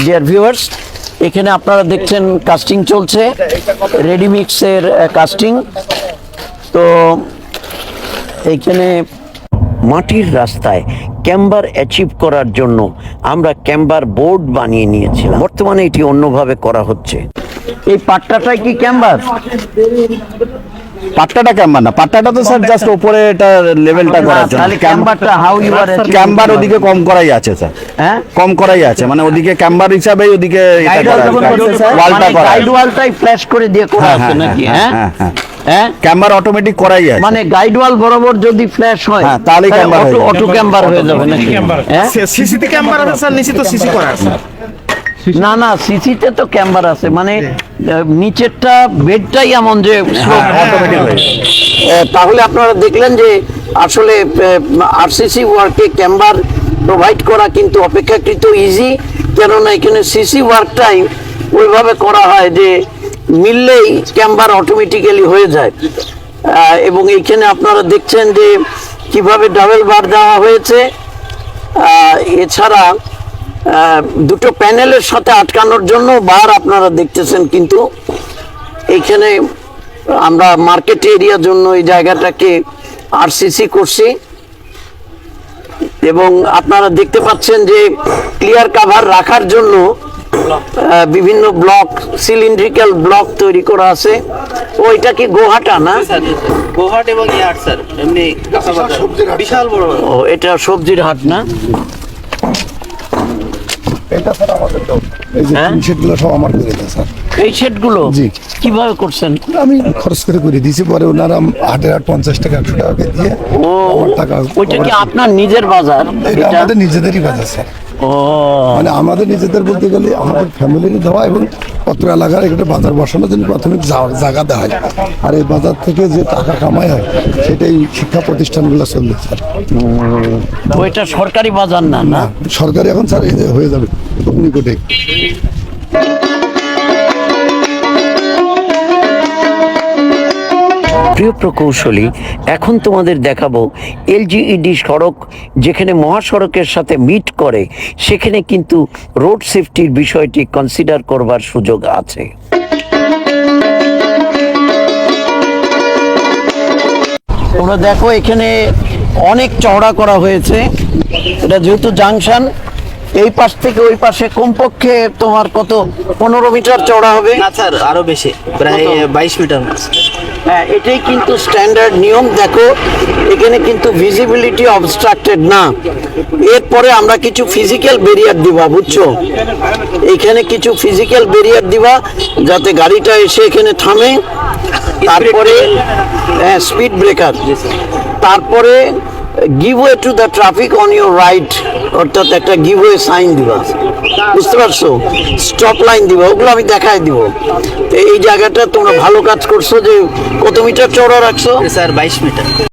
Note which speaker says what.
Speaker 1: Dear viewers, এখানে আপনারা দেখছেন কাস্টিং চলছে, রেডিমিক্সের কাস্টিং। তো এইখানে মাটির রাস্তায় ক্যাম্বার অ্যাচিভ করার জন্য আমরা ক্যাম্বার বোর্ড বানিয়ে নিয়েছিলাম। বর্তমানে এটি অন্যভাবে করা হচ্ছে। এই পাট্টাটাই কি ক্যাম্বার?
Speaker 2: পাট্টাটা ক্যাম্বার না, পাট্টাটা তো স্যার জাস্ট উপরে এটা লেভেলটা করার জন্য।
Speaker 1: তাহলে ক্যাম্বারটা হাউ ইউ আর
Speaker 2: ক্যাম্বার ওদিকে কম করাই আছে স্যার,
Speaker 1: হ্যাঁ
Speaker 2: কম করাই আছে, মানে ওদিকে ক্যাম্বার হিসাবেই ওদিকে ওয়ালটা করা
Speaker 1: গাইড ওয়ালটাই ফ্ল্যাশ করে দিয়ে করা আছে নাকি? হ্যাঁ হ্যাঁ,
Speaker 2: ক্যাম্বার অটোমেটিক করাই আছে,
Speaker 1: মানে গাইড ওয়াল বরাবর যদি ফ্ল্যাশ হয়
Speaker 2: তাহলে ক্যাম্বার হয়ে যাবে।
Speaker 1: অটো ক্যাম্বার হয়ে যাবে নাকি? হ্যাঁ,
Speaker 3: সিসিতে ক্যাম্বার আছে স্যার, নিচে তো সিসি করা আছে।
Speaker 1: না না, সিসিতে তো ক্যাম্বার আছে, মানে নিচেরটা বেডটাই এমন যে অটোমেটিক হয়ে যায়। তাহলে আপনারা দেখলেন যে আসলে আরসিসি ওয়ার্কে ক্যাম্বার প্রোভাইড করা কিন্তু অপেক্ষাকৃত ইজি, কেননা এখানে সিসি ওয়ার্কটাই ওইভাবে করা হয় যে মিললেই ক্যাম্বার অটোমেটিক্যালি হয়ে যায়। এবং এইখানে আপনারা দেখছেন যে কিভাবে ডাবল বার দেওয়া হয়েছে। এছাড়া দুটো প্যানেলের সাথে আটকানোর জন্য বার আপনারা দেখতেছেন, কিন্তু এইখানে আমরা মার্কেট এরিয়ার জন্য এই জায়গাটাকে আরসিসি করছি। এবং আপনারা দেখতে পাচ্ছেন যে ক্লিয়ার কাভার রাখার জন্য বিভিন্ন ব্লক, সিলিন্ড্রিক্যাল ব্লক তৈরি করা আছে। ওইটা কি গোহাটা না?
Speaker 4: গোহাট এবং ইয়ার্ড স্যার, এমনি বিশাল বড়।
Speaker 1: ও, এটা সবজির হাট না?
Speaker 5: এটা স্যার আমাদের তো এই যে টিন শেডগুলো সব আমার করে দেয় স্যার।
Speaker 1: এই শেডগুলো
Speaker 5: জি।
Speaker 1: কিভাবে করছেন?
Speaker 5: আমি খরচ করে দিয়েছি, পরে ওনারা হাটের 50 টাকা 100 টাকা দিয়ে
Speaker 1: ও,
Speaker 5: আমার টাকা
Speaker 1: ওইটা কি আপনার নিজের বাজার?
Speaker 5: এটা আমাদের নিজেদেরই বাজার স্যার,
Speaker 1: ও,
Speaker 5: মানে আমাদের নিজেদের বলতে গেলে আমাদের ফ্যামিলির দেওয়া এবং পত্র এলাকার একটা বাজার বসানোর জন্য প্রাথমিক জায়গা দেওয়া হয়, আর এই বাজার থেকে যে টাকা কামাই হয় সেটাই শিক্ষা প্রতিষ্ঠানগুলো চলবে স্যার।
Speaker 1: ওইটা সরকারি বাজার না? না,
Speaker 5: সরকারি এখন স্যার এই যে হয়ে যাবে খুব নিকটে।
Speaker 1: প্রিয় প্রকৌশলী, এখন তোমাদের দেখাবো এলজিইডি সড়ক যেখানে মহাসড়কের সাথে মিট করে, সেখানে কিন্তু রোড সেফটির বিষয়টি কনসিডার করবার সুযোগ আছে। তোমরা দেখো এখানে অনেক চওড়া করা হয়েছে। এটা যেহেতু জাংশন, এই পাশ থেকে ওই পাশে কমপক্ষে তোমার কত 15 মিটার চওড়া হবে?
Speaker 4: না স্যার, আরো বেশি, প্রায় 22 মিটার।
Speaker 1: হ্যাঁ, এটাই কিন্তু স্ট্যান্ডার্ড নিয়ম। দেখো এখানে কিন্তু ভিজিবিলিটি অবস্ট্রাক্টেড না। এরপরে আমরা কিছু ফিজিক্যাল ব্যারিয়ার দিবা, বুঝছো? এখানে কিছু ফিজিক্যাল ব্যারিয়ার দিবা যাতে গাড়িটা এসে এখানে থামে। তারপরে স্পিড ব্রেকার, তারপরে give way to the traffic on your right, অর্থাৎ একটা গিভ ওয়ে সাইন দিবা, বুঝতে পারছো? স্টপ লাইন দিবা, ওগুলো আমি দেখাই দিব। তো এই জায়গাটা তোমরা ভালো কাজ করছো যে কত মিটার চওড়া রাখছো?
Speaker 4: Sir 22 metre.